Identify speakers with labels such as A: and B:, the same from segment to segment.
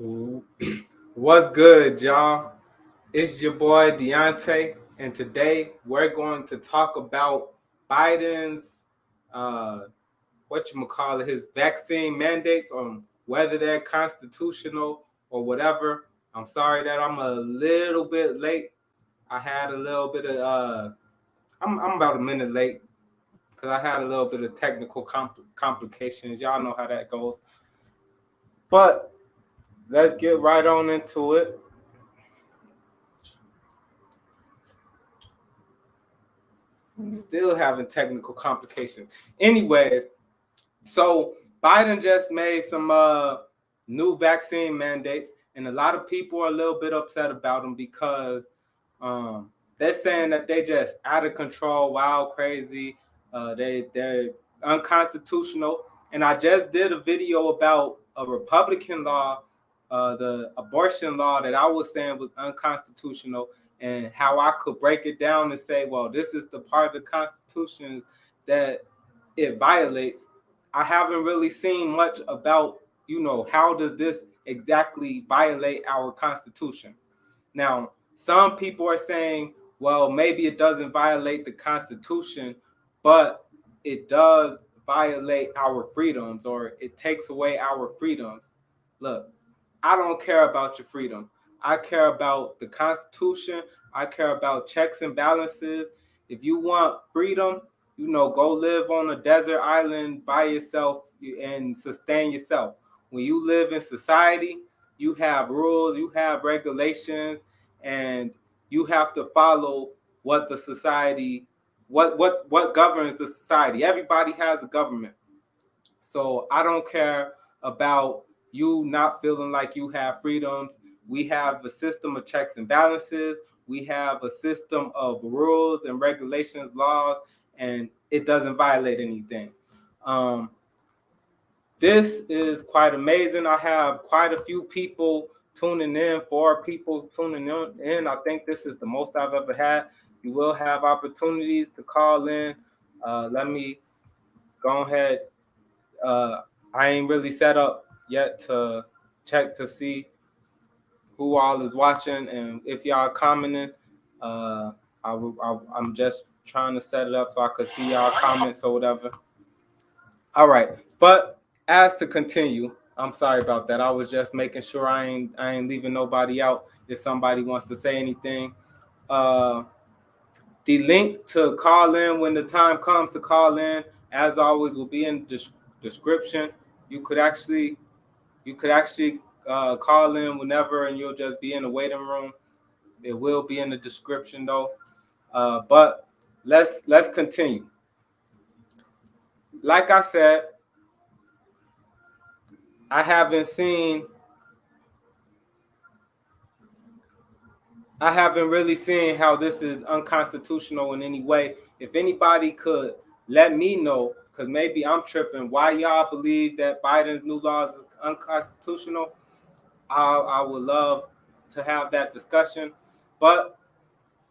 A: Ooh. What's good, y'all? It's your boy Deontay, and today we're going to talk about Biden's his vaccine mandates on whether they're constitutional or whatever. I'm sorry that I'm a little bit late. I had a little bit of I'm about a minute late because I had a little bit of technical complications. Y'all know how that goes. But let's get right on into it. Still having technical complications. Anyways, so Biden just made some new vaccine mandates, and a lot of people are a little bit upset about them because they're saying that they just out of control, wild, crazy. They're unconstitutional. And I just did a video about a Republican law, the abortion law that I was saying was unconstitutional, and how I could break it down and say, well, this is the part of the Constitution that it violates. I haven't really seen much about, how does this exactly violate our Constitution? Now, some people are saying, well, maybe it doesn't violate the Constitution, but it does violate our freedoms, or it takes away our freedoms. Look, I don't care about your freedom. I care about the Constitution. I care about checks and balances. If you want freedom, go live on a desert island by yourself and sustain yourself. When you live in society, you have rules, you have regulations, and you have to follow what the society, what governs the society. Everybody has a government. So I don't care about you not feeling like you have freedoms. We have a system of checks and balances. We have a system of rules and regulations, laws, and it doesn't violate anything. Um, this is quite amazing. I have quite a few people tuning in, 4 people tuning in. I think this is the most I've ever had. You will have opportunities to call in. Let me go ahead. Uh, I ain't really set up yet to check to see who all is watching, and if y'all commenting. Uh, I'm just trying to set it up so I could see y'all comments or whatever. All right, but as to continue, I'm sorry about that. I was just making sure I ain't leaving nobody out. If somebody wants to say anything, uh, the link to call in when the time comes to call in, as always, will be in the description. You could actually call in whenever, and you'll just be in the waiting room. It will be in the description though. But let's continue. Like I said, I haven't seen I haven't really seen how this is unconstitutional in any way. If anybody could let me know, because maybe I'm tripping, why y'all believe that Biden's new laws is unconstitutional, I would love to have that discussion. But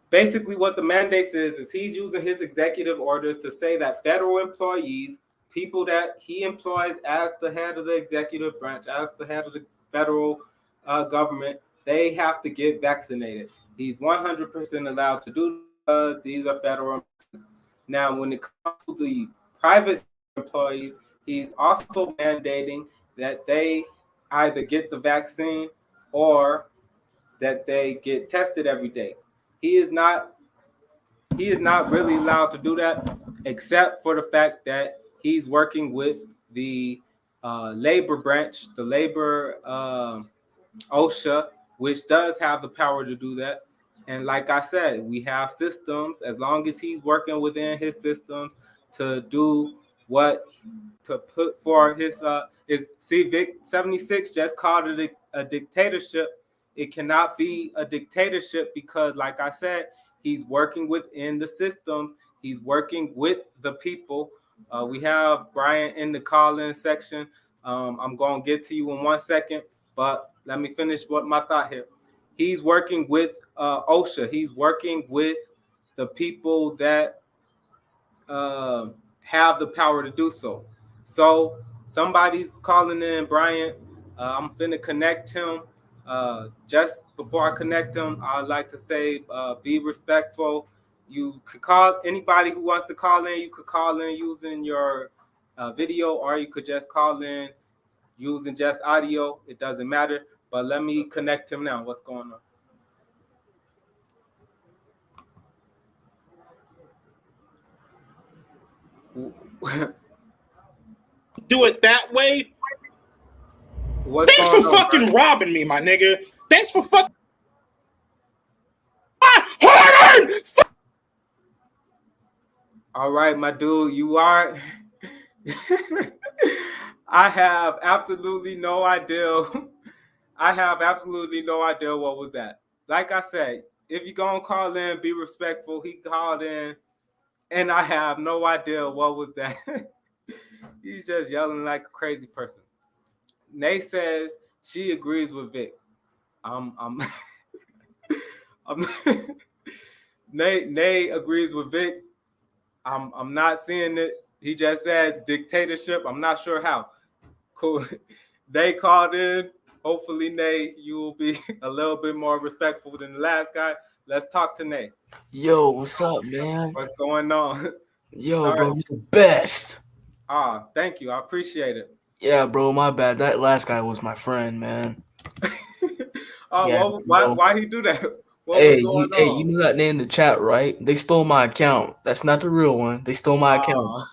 A: basically, what the mandates is he's using his executive orders to say that federal employees, people that he employs as the head of the executive branch, as the head of the federal government, they have to get vaccinated. He's 100% allowed to do because these are federal employees. Now, when it comes to the private employees, he's also mandating that they either get the vaccine or that they get tested every day. He is not he is not really allowed to do that, except for the fact that he's working with the labor branch, the labor OSHA, which does have the power to do that. And like I said, we have systems. As long as he's working within his systems to do what to put for his Vic 76 just called it a dictatorship. It cannot be a dictatorship because, like I said, he's working within the systems. He's working with the people. We have Brian in the call-in section. I'm going to get to you in 1 second, but let me finish what my thought here. He's working with OSHA. He's working with the people that uh, have the power to do so. So somebody's calling in, Brian. I'm finna connect him. Just before I connect him, I'd like to say, be respectful. You could call anybody who wants to call in. You could call in using your video, or you could just call in using just audio. It doesn't matter. But let me connect him now. What's going on?
B: Do it that way.
A: What's
B: Thanks
A: going
B: for
A: on,
B: fucking
A: bro?
B: robbing me, my nigga. Thanks for fucking. Hard-earned.
A: All right, my dude, you are. I have absolutely no idea. I have absolutely no idea what was that. Like I said, if you're gonna call in, be respectful. He called in, and I have no idea what was that. He's just yelling like a crazy person. Nay says she agrees with Vic. I'm I'm Nay agrees with Vic. I'm not seeing it. He just said dictatorship. I'm not sure how. Cool. They called in. Hopefully, Nay, you will be a little bit more respectful than the last guy. Let's talk to Nay.
C: Yo, what's up, man?
A: What's going on?
C: Yo, bro, you're the best.
A: Thank you. I appreciate it.
C: Yeah, bro, my bad. That last guy was my friend, man. Yeah,
A: Well, why he do that? What
C: hey,
A: was going
C: you
A: on?
C: know that name in the chat, right? They stole my account. That's not the real one. They stole my account.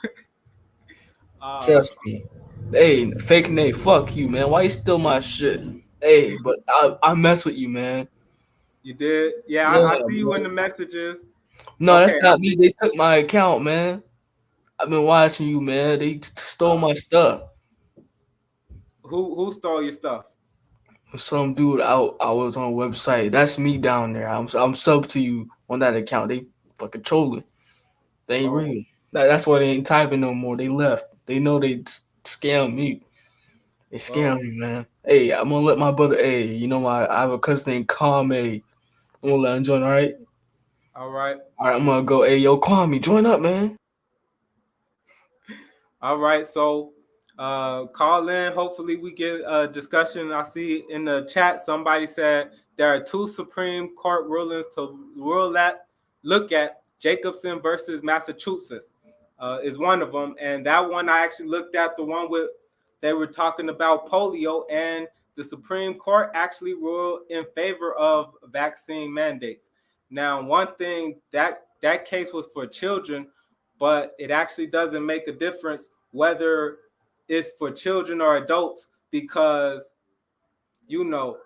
C: Trust me. Hey, fake Nate, fuck you, man. Why you steal my shit? Hey, but I mess with you, man.
A: You did? Yeah,
C: Yeah,
A: I see you
C: bro.
A: in the messages.
C: No,
A: Okay,
C: that's not me. They took my account, man. I've been watching you, man. They stole my stuff.
A: who stole your stuff?
C: Some dude out I was on a website. That's me down there. I'm sub to you on that account. They fucking trolling. They ain't real. That's why they ain't typing no more. They left. They know they scam me. They scam me, man. Hey, I'm gonna let my brother. Hey, you know I have a cousin named Kwame. I'm gonna let him join. All right.
A: All right.
C: All right. I'm gonna go. Hey, yo, Kwame, join up, man.
A: All right, so call in. Hopefully, we get a discussion. I see in the chat somebody said there are two Supreme Court rulings to look at. Jacobson versus Massachusetts is one of them, and that one I actually looked at. The one with they were talking about polio, and the Supreme Court actually ruled in favor of vaccine mandates. Now, one thing that case was for children, but it actually doesn't make a difference whether it's for children or adults, because you know,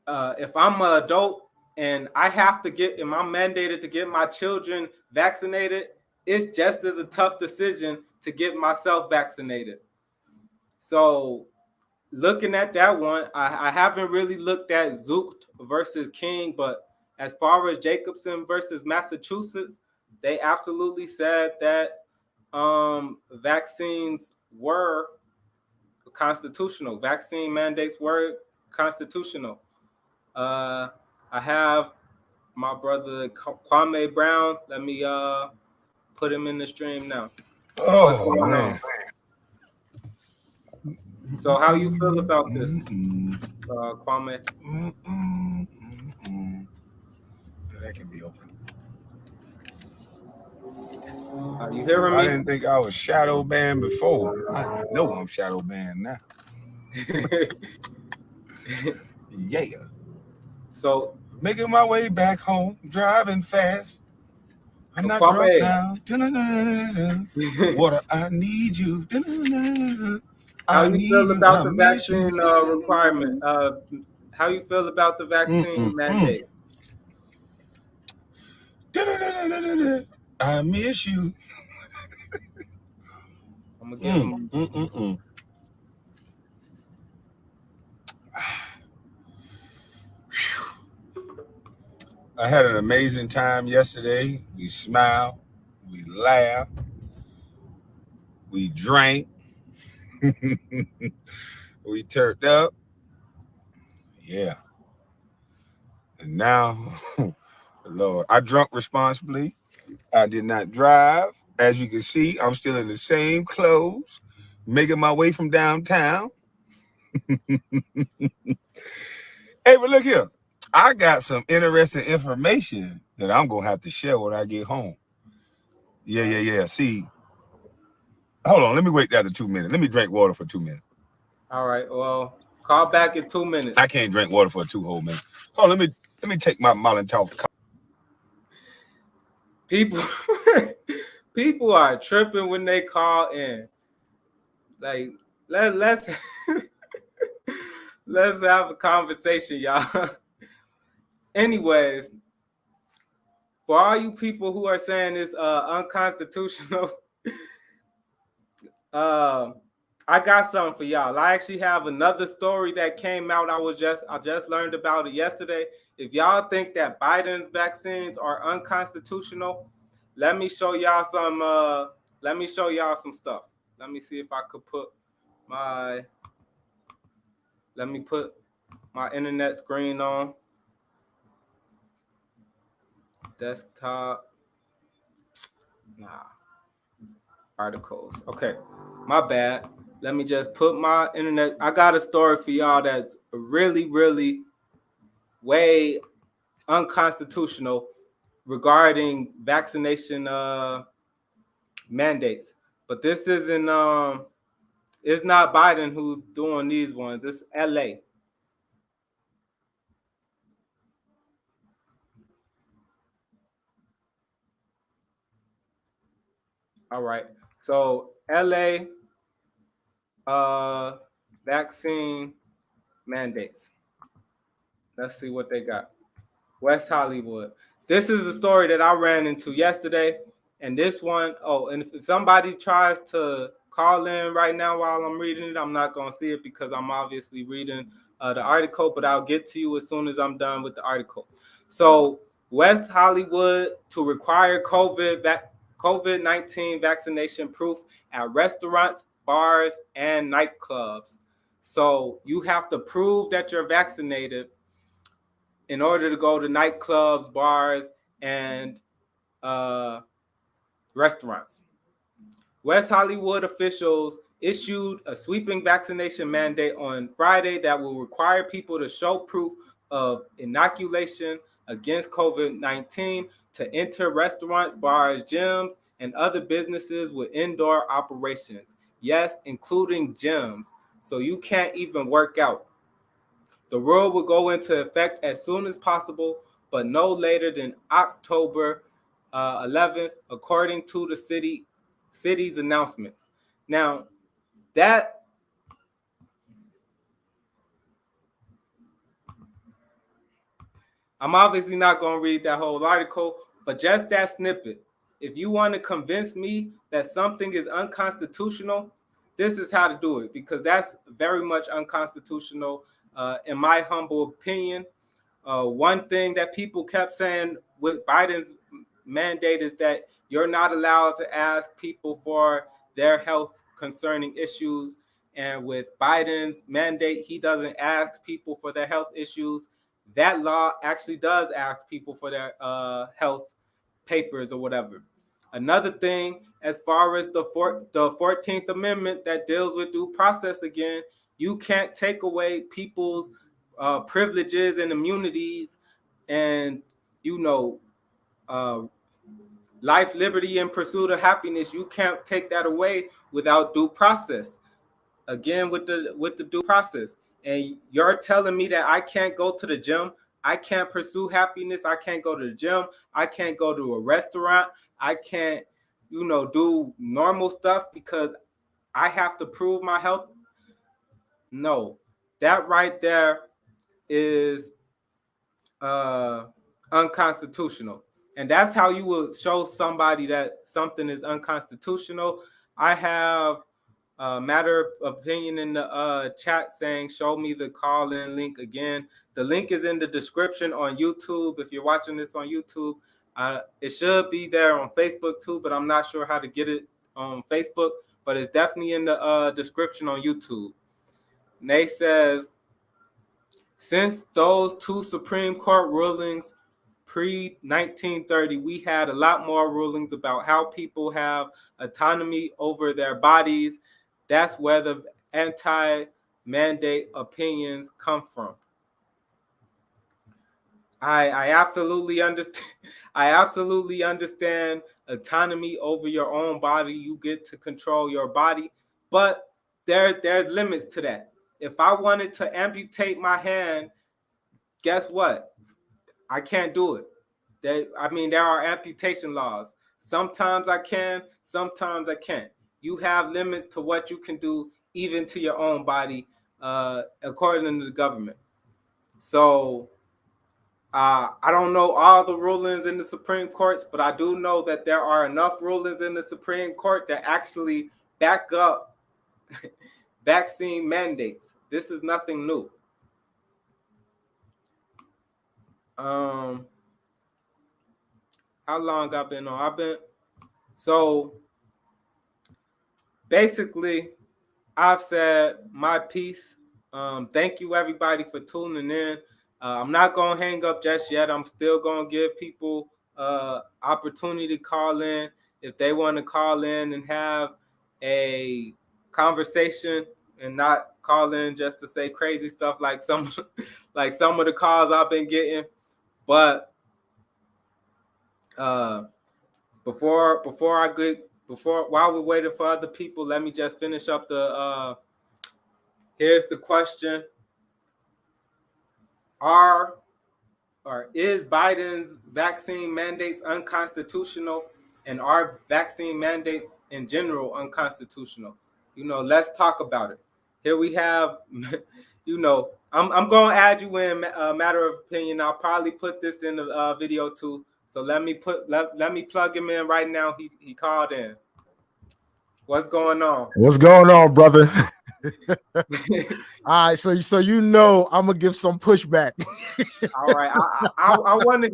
A: if I'm an adult and I have to get, and I'm mandated to get my children vaccinated, it's just as a tough decision to get myself vaccinated. So looking at that one, I haven't really looked at Zucht versus King, but as far as Jacobson versus Massachusetts, they absolutely said that vaccines were constitutional. Vaccine mandates were constitutional. I have my brother Kwame Brown. Let me put him in the stream now. What's going on? So how you feel about this, Kwame?
D: That can be open.
A: You hearing me?
D: I didn't think I was shadow banned before. I know I'm shadow banned now. Yeah.
A: So
D: making my way back home, driving fast. I'm not
A: Kwame.
D: drunk now. Water, I need you.
A: How you feel about the vaccine requirement? How you feel about the vaccine mandate?
D: I miss you.
A: I'm gonna give him.
D: I had an amazing time yesterday. We smiled, we laughed, we drank, we turned up. Yeah. And now, Lord, I drunk responsibly. I did not drive. As you can see, I'm still in the same clothes, making my way from downtown. Hey, but look here. I got some interesting information that I'm gonna have to share when I get home. Yeah. See, hold on. Let me wait that to 2 minutes. Let me drink water for 2 minutes.
A: All right. Well, call back in 2 minutes.
D: I can't drink water for 2 whole minutes. Oh, let me take my Molotov.
A: People, people are tripping when they call in. Like, let's let's have a conversation, y'all. Anyways, for all you people who are saying it's unconstitutional, I got something for y'all. I actually have another story that came out. I just learned about it yesterday. If y'all think that Biden's vaccines are unconstitutional, let me show y'all some stuff. Let me see if I could put my internet screen on. Desktop. Nah. Articles. Okay. My bad. Let me just put my internet. I got a story for y'all that's really, really way unconstitutional regarding vaccination mandates. But this isn't it's not Biden who's doing these ones. This is LA. All right. So LA vaccine mandates. Let's see what they got. West Hollywood. This is a story that I ran into yesterday. And this one, and if somebody tries to call in right now while I'm reading it, I'm not going to see it because I'm obviously reading the article, but I'll get to you as soon as I'm done with the article. So, West Hollywood to require COVID-19 vaccination proof at restaurants, bars, and nightclubs. So, you have to prove that you're vaccinated in order to go to nightclubs, bars, and restaurants. West Hollywood officials issued a sweeping vaccination mandate on Friday that will require people to show proof of inoculation against COVID-19 to enter restaurants, bars, gyms, and other businesses with indoor operations. Yes, including gyms. So you can't even work out. The rule will go into effect as soon as possible, but no later than October 11th, according to the city's announcements. Now, that I'm obviously not going to read that whole article, but just that snippet. If you want to convince me that something is unconstitutional, this is how to do it, because that's very much unconstitutional, in my humble opinion. One thing that people kept saying with Biden's mandate is that you're not allowed to ask people for their health concerning issues. And with Biden's mandate, he doesn't ask people for their health issues. That law actually does ask people for their health papers or whatever. Another thing, as far as the 14th Amendment that deals with due process again, you can't take away people's privileges and immunities and, life, liberty, and pursuit of happiness. You can't take that away without due process. Again, with the due process. And you're telling me that I can't go to the gym, I can't pursue happiness, I can't go to the gym, I can't go to a restaurant, I can't, do normal stuff because I have to prove my health? No, that right there is unconstitutional. And that's how you will show somebody that something is unconstitutional. I have a matter of opinion in the chat saying, show me the call-in link again. The link is in the description on YouTube. If you're watching this on YouTube, it should be there on Facebook too, but I'm not sure how to get it on Facebook, but it's definitely in the description on YouTube. Nay says, since those two Supreme Court rulings pre-1930, we had a lot more rulings about how people have autonomy over their bodies. That's where the anti-vax mandate opinions come from. I absolutely understand. I absolutely understand autonomy over your own body. You get to control your body, but there's limits to that. If I wanted to amputate my hand, guess what? I can't do it. There are amputation laws. Sometimes I can, sometimes I can't. You have limits to what you can do, even to your own body, according to the government. So I don't know all the rulings in the Supreme Courts, but I do know that there are enough rulings in the Supreme Court that actually back up vaccine mandates. This is nothing new. How long I've been on? So basically, I've said my piece. Thank you everybody for tuning in. I'm not gonna hang up just yet. I'm still gonna give people opportunity to call in if they want to call in and have a conversation and not call in just to say crazy stuff like some like some of the calls I've been getting. But before while we're waiting for other people, let me just finish up the here's the question. Is Biden's vaccine mandates unconstitutional, and are vaccine mandates in general unconstitutional? Let's talk about it. Here we have, I'm going to add you in a matter of opinion. I'll probably put this in the video too. So let me plug him in right now. He called in. What's going on?
E: What's going on, brother? All right, so I'm gonna give some pushback.
A: All right, I want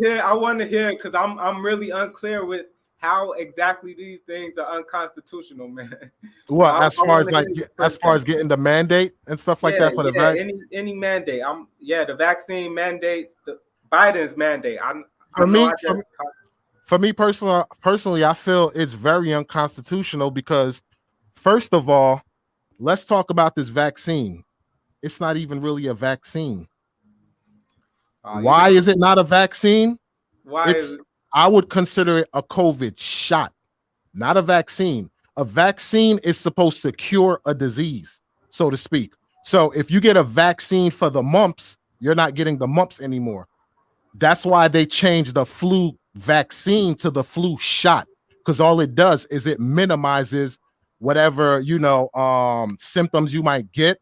A: to hear because I'm really unclear with how exactly these things are unconstitutional, man.
E: What as far as getting the mandate and stuff like that for the vaccine?
A: Any mandate. The vaccine mandates, the Biden's mandate.
E: For me personally, I feel it's very unconstitutional because, first of all, let's talk about this vaccine. It's not even really a vaccine. Why is it not a vaccine? I would consider it a COVID shot, not a vaccine. A vaccine is supposed to cure a disease, so to speak. So if you get a vaccine for the mumps, you're not getting the mumps anymore. That's why they changed the flu vaccine to the flu shot, because all it does is it minimizes whatever symptoms you might get.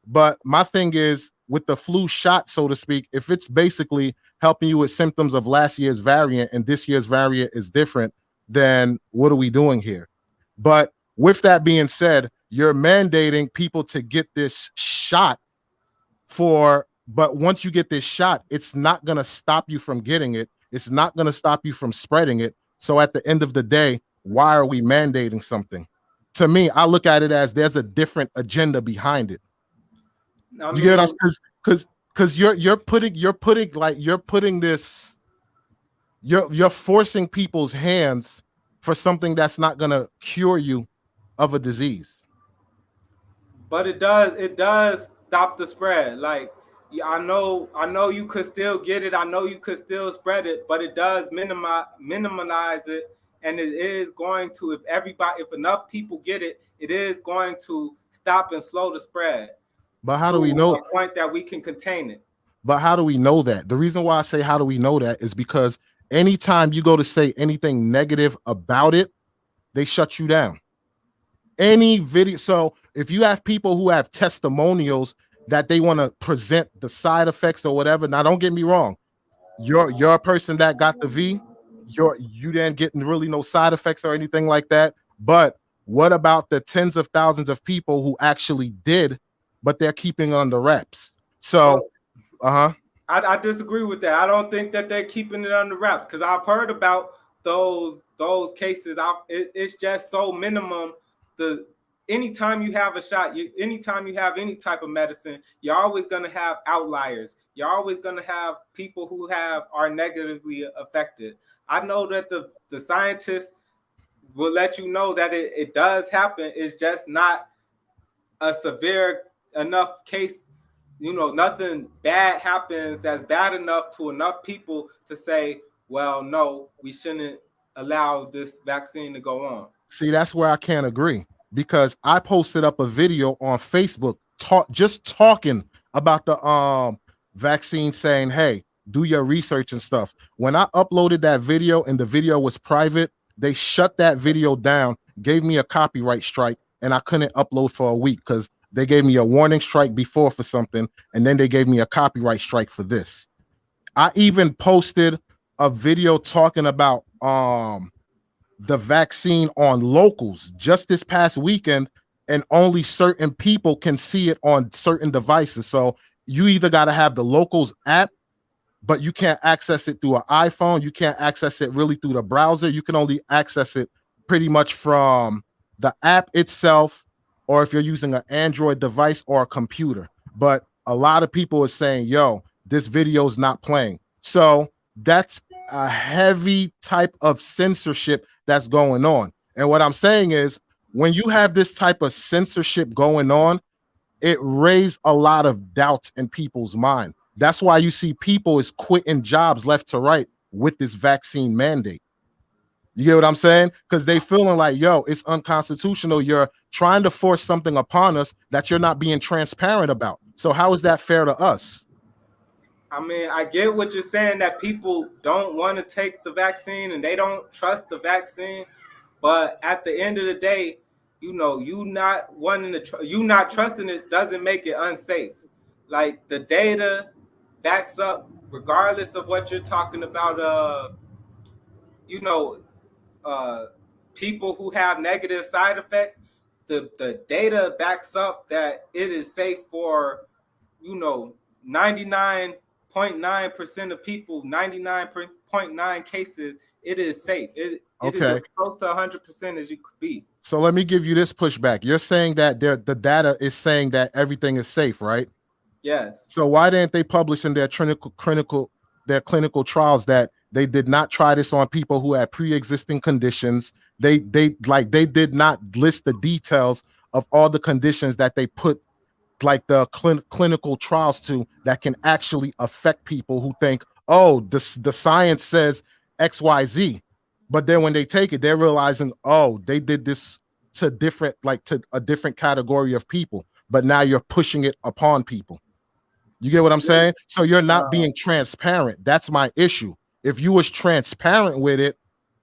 E: But my thing is with the flu shot, so to speak, if it's basically helping you with symptoms of last year's variant and this year's variant is different, then what are we doing here? But with that being said, you're mandating people to get this shot but once you get this shot, it's not going to stop you from getting it. It's not going to stop you from spreading it. So at the end of the day, why are we mandating something? To me, I look at it as there's a different agenda behind it. You get us because you're forcing people's hands for something that's not going to cure you of a disease.
A: But it does stop the spread. Like, I know you could still get it. I know you could still spread it, but it does minimize it, and it is going to, if enough people get it, it is going to stop and slow the spread.
E: But how do we know?
A: A point that we can contain it.
E: But how do we know that? The reason why I say how do we know that is because anytime you go to say anything negative about it, they shut you down. Any video. So if you have people who have testimonials that they want to present the side effects or whatever. Now, don't get me wrong. You're a person that got the V. You didn't get really no side effects or anything like that. But what about the tens of thousands of people who actually did, but they're keeping on the wraps? So,
A: I disagree with that. I don't think that they're keeping it under wraps because I've heard about those cases. It's just so minimum. Anytime you have a shot, anytime you have any type of medicine, you're always going to have outliers. You're always going to have people who are negatively affected. I know that the scientists will let you know that it does happen. It's just not a severe enough case, nothing bad happens that's bad enough to enough people to say, well, no, we shouldn't allow this vaccine to go on.
E: See, that's where I can't agree, because I posted up a video on Facebook just talking about the vaccine, saying, hey, do your research and stuff. When I uploaded that video and the video was private, they shut that video down, gave me a copyright strike, and I couldn't upload for a week because they gave me a warning strike before for something, and then they gave me a copyright strike for this. I even posted a video talking about the vaccine on locals just this past weekend, and only certain people can see it on certain devices. So you either got to have the locals app, but you can't access it through an iPhone. You can't access it really through the browser. You can only access it pretty much from the app itself, or if you're using an Android device or a computer. But a lot of people are saying, yo, this video is not playing. So that's a heavy type of censorship that's going on. And what I'm saying is, when you have this type of censorship going on, it raised a lot of doubts in people's mind. That's why you see people is quitting jobs left to right with this vaccine mandate. You get what I'm saying? Because they feeling like, yo, it's unconstitutional. You're trying to force something upon us that you're not being transparent about. So how is that fair to us?
A: I mean, I get what you're saying, that people don't want to take the vaccine and they don't trust the vaccine. But at the end of the day, you not wanting to, you not trusting it doesn't make it unsafe. Like, the data backs up, regardless of what you're talking about. People who have negative side effects, the data backs up that it is safe for 99.9% of people, 99.9 cases. It is safe. It is as close to 100% as you could be.
E: So let me give you this pushback. You're saying that the data is saying that everything is safe, right?
A: Yes.
E: So why didn't they publish in their clinical trials that they did not try this on people who had pre-existing conditions? They did not list the details of all the conditions that they put like the clinical trials to, that can actually affect people who think, oh, the science says XYZ. But then when they take it, they're realizing, oh, they did this to a different category of people. But now you're pushing it upon people. You get what I'm saying? So you're not being transparent. That's my issue. If you was transparent with it,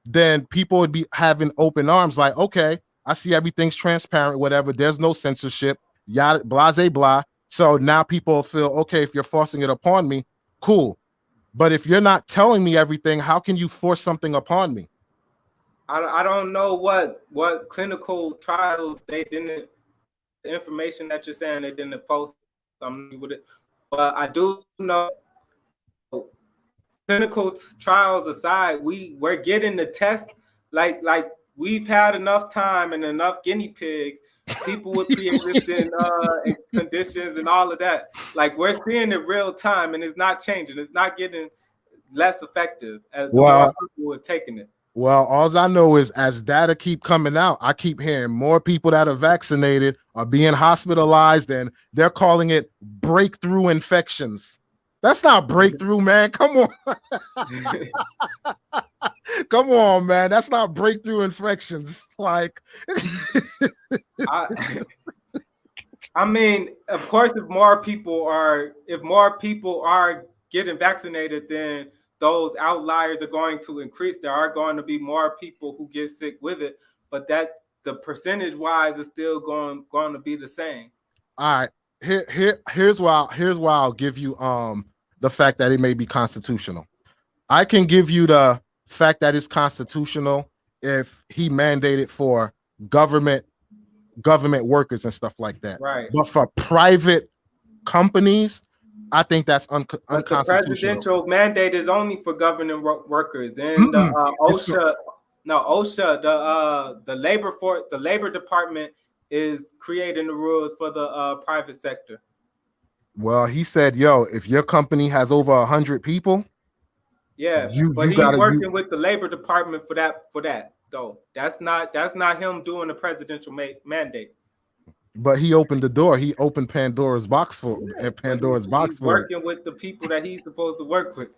E: then people would be having open arms, like, okay, I see everything's transparent, whatever. There's no censorship, yada, blah, blah, blah. So now people feel, okay, if you're forcing it upon me, cool. But if you're not telling me everything, how can you force something upon me?
A: I don't know what clinical trials they didn't, the information that you're saying they didn't post something with it. But I do know, clinical trials aside, we're getting the test, like we've had enough time and enough guinea pigs, people with pre-existing conditions and all of that. Like, we're seeing it real time, and it's not changing. It's not getting less effective as the more people are taking it.
E: Well, all I know is, as data keep coming out, I keep hearing more people that are vaccinated are being hospitalized, and they're calling it breakthrough infections. That's not breakthrough, man. Come on. Come on, man. That's not breakthrough infections. Like,
A: I mean, of course, if more people are getting vaccinated, then those outliers are going to increase. There are going to be more people who get sick with it, but that the percentage wise is still going to be the same.
E: All right. Here's why I'll give you the fact that it may be constitutional. I can give you the fact that it's constitutional if he mandated for government workers and stuff like that.
A: Right.
E: But for private companies, I think that's unconstitutional.
A: The presidential mandate is only for government workers. Then the OSHA, the labor department is creating the rules for the private sector.
E: Well, he said, yo, if your company has over 100 people,
A: yeah, but he's working with the labor department for that though. That's not him doing the presidential mandate.
E: But he opened the door. He opened Pandora's box for
A: But he's
E: for it.
A: working with the people that he's supposed to work with.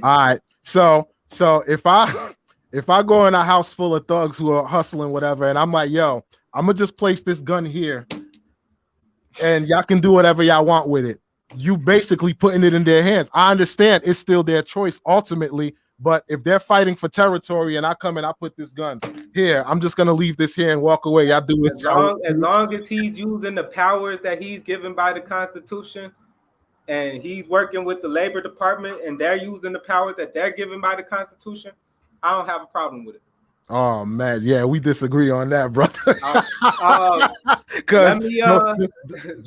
E: All right. So if I go in a house full of thugs who are hustling whatever, and I'm like, yo, I'm gonna just place this gun here, and y'all can do whatever y'all want with it. You basically putting it in their hands. I understand it's still their choice ultimately, but if they're fighting for territory and I come and I put this gun here, I'm just gonna leave this here and walk away. Y'all do it.
A: As long as he's using the powers that he's given by the Constitution, and he's working with the Labor Department, and they're using the powers that they're given by the Constitution, I don't have a problem with it.
E: Oh man, yeah, we disagree on that, brother.
A: Let me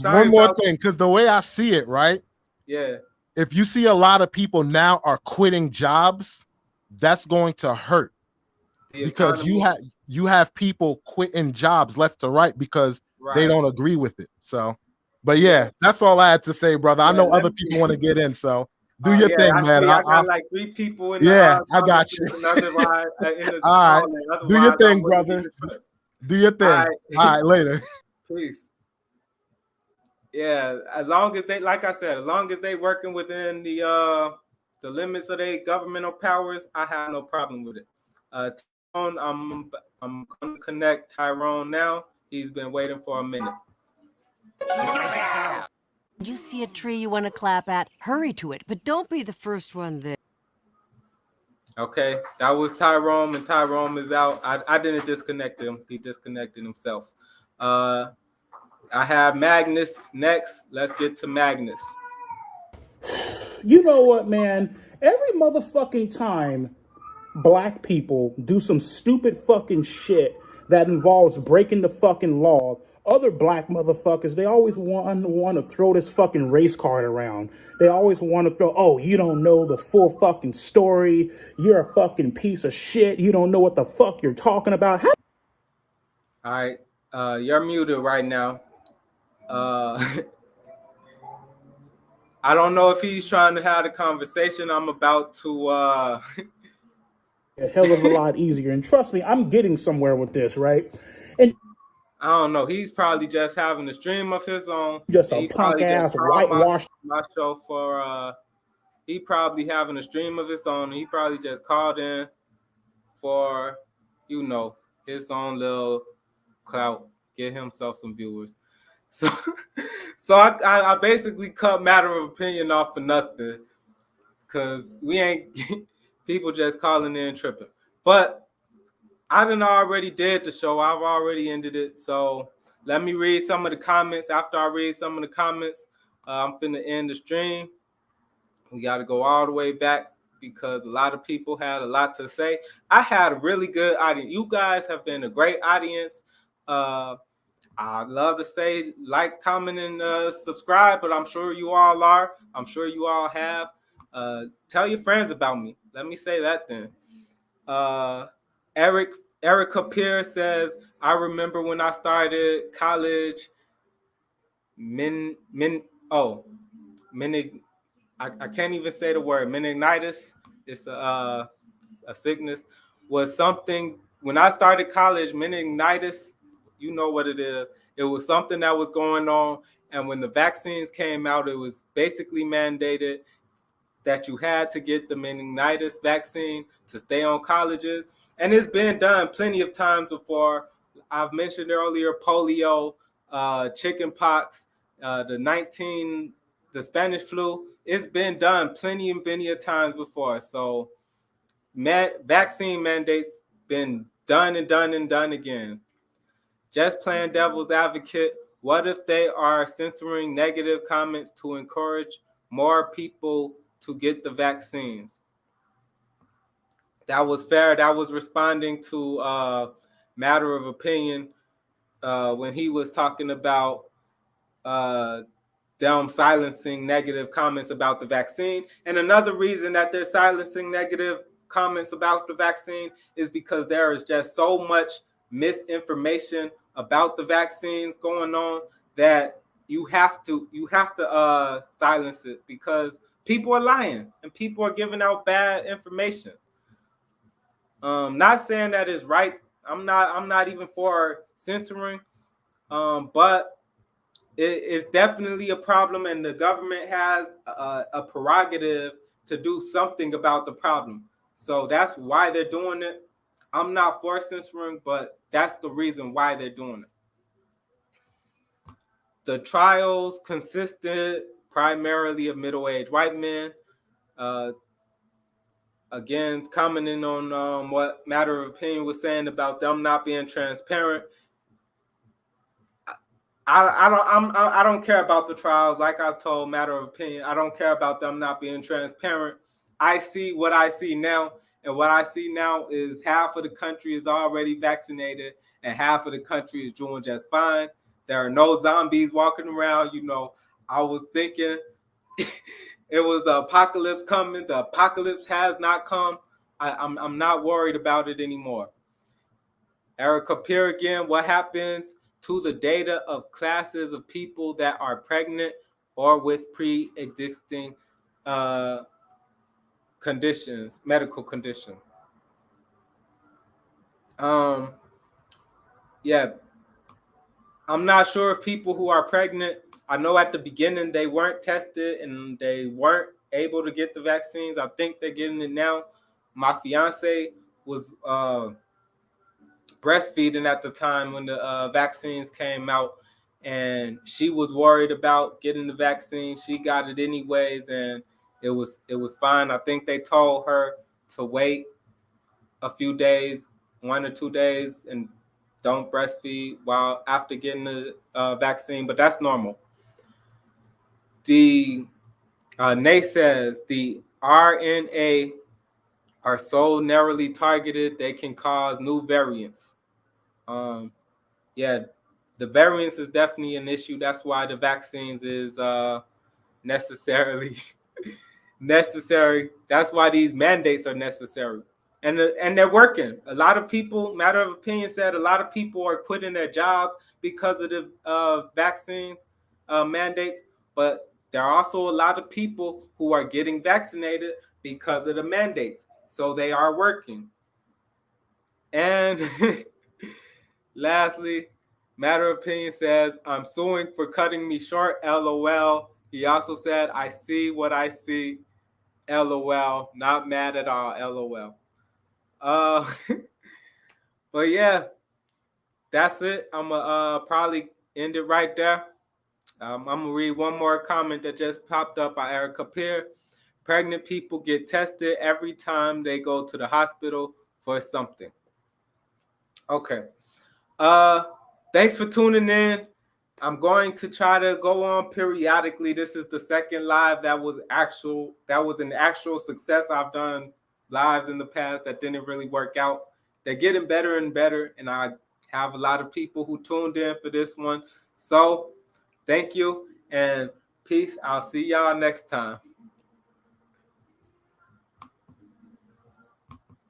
E: one more thing, because the way I see it, right?
A: Yeah.
E: If you see a lot of people now are quitting jobs, that's going to hurt because you have people quitting jobs left to right because they don't agree with it. So, but yeah, that's all I had to say, brother. I know other people want to get in, so do your thing, man.
A: I got like 3 people in
E: the I got you. All right, do your thing, brother. Do your thing. All right, later.
A: Peace. Yeah, as long as they, like I said, as long as they working within the limits of their governmental powers, I have no problem with it. Tyrone, I'm gonna connect Tyrone now. He's been waiting for a minute.
F: You see a tree you want to clap at, hurry to it, but don't be the first one there.
A: Okay, that was Tyrone, and Tyrone is out. I didn't disconnect him. He disconnected himself. I have Magnus next. Let's get to Magnus.
B: You know what, man? Every motherfucking time black people do some stupid fucking shit that involves breaking the fucking law, other black motherfuckers, they always want to throw this fucking race card around. They always want to throw, oh, you don't know the full fucking story. You're a fucking piece of shit. You don't know what the fuck you're talking about.
A: All right. You're muted right now. I don't know if he's trying to have the conversation I'm about to
B: a hell of a lot easier. And trust me, I'm getting somewhere with this, right? And
A: I don't know. He's probably just having a stream of his own.
B: Just a punk ass whitewashed
A: my show for he probably having a stream of his own. He probably just called in for, his own little clout, get himself some viewers. So I basically cut matter of opinion off for nothing, because we ain't people just calling in tripping. But I done already did the show. I've already ended it. So let me read some of the comments. After I read some of the comments, I'm finna end the stream. We got to go all the way back because a lot of people had a lot to say. I had a really good audience. You guys have been a great audience. I'd love to say like, comment, and subscribe, but I'm sure you all are. I'm sure you all have. Tell your friends about me. Let me say that then. Erica Pierce says, I remember when I started college, I can't even say the word, meningitis. It's a sickness. Was something when I started college, meningitis, you know what it is. It was something that was going on. And when the vaccines came out, it was basically mandated that you had to get the meningitis vaccine to stay on colleges. And it's been done plenty of times before. I've mentioned earlier polio, chicken pox, the Spanish flu. It's been done plenty of times before. So vaccine mandates been done and done and done again. Just playing devil's advocate. What if they are censoring negative comments to encourage more people to get the vaccines? That was fair. That was responding to matter of opinion when he was talking about them silencing negative comments about the vaccine. And another reason that they're silencing negative comments about the vaccine is because there is just so much misinformation about the vaccines going on that you have to silence it, because people are lying and people are giving out bad information. Not saying that is right. I'm not even for censoring, but it's definitely a problem, and the government has a prerogative to do something about the problem. So that's why they're doing it. I'm not for censoring, but that's the reason why they're doing it. The trials consisted primarily of middle-aged white men. Uh, Again, commenting on what Matter of Opinion was saying about them not being transparent. I don't care about the trials. Like I told Matter of Opinion, I don't care about them not being transparent. I see what I see now, and what I see now is half of the country is already vaccinated, and half of the country is doing just fine. There are no zombies walking around. You know, I was thinking it was the apocalypse coming. The apocalypse has not come. I'm not worried about it anymore. Erica Peer again, what happens to the data of classes of people that are pregnant or with pre-existing conditions, medical condition? Yeah, I'm not sure if people who are pregnant, I know at the beginning they weren't tested and they weren't able to get the vaccines. I think they're getting it now. My fiance was breastfeeding at the time when the vaccines came out, and she was worried about getting the vaccine. She got it anyways, and it was fine. I think they told her to wait a few days, 1 or 2 days, and don't breastfeed while after getting the vaccine, but that's normal. The Nay says the RNA are so narrowly targeted they can cause new variants. Yeah, the variance is definitely an issue. That's why the vaccines is necessarily necessary. That's why these mandates are necessary, and they're working. A lot of people, Matter of Opinion said, a lot of people are quitting their jobs because of the vaccines mandates, but there are also a lot of people who are getting vaccinated because of the mandates. So they are working. And lastly, Matter of Opinion says, I'm suing for cutting me short, LOL. He also said, I see what I see, LOL. Not mad at all, LOL. Uh, but yeah, that's it. I'm going to probably end it right there. I'm going to read one more comment that just popped up by Erica Peer. Pregnant people get tested every time they go to the hospital for something. Okay. Thanks for tuning in. I'm going to try to go on periodically. This is the second live that was an actual success. I've done lives in the past that didn't really work out. They're getting better and better, and I have a lot of people who tuned in for this one. So thank you and peace. I'll see y'all next time.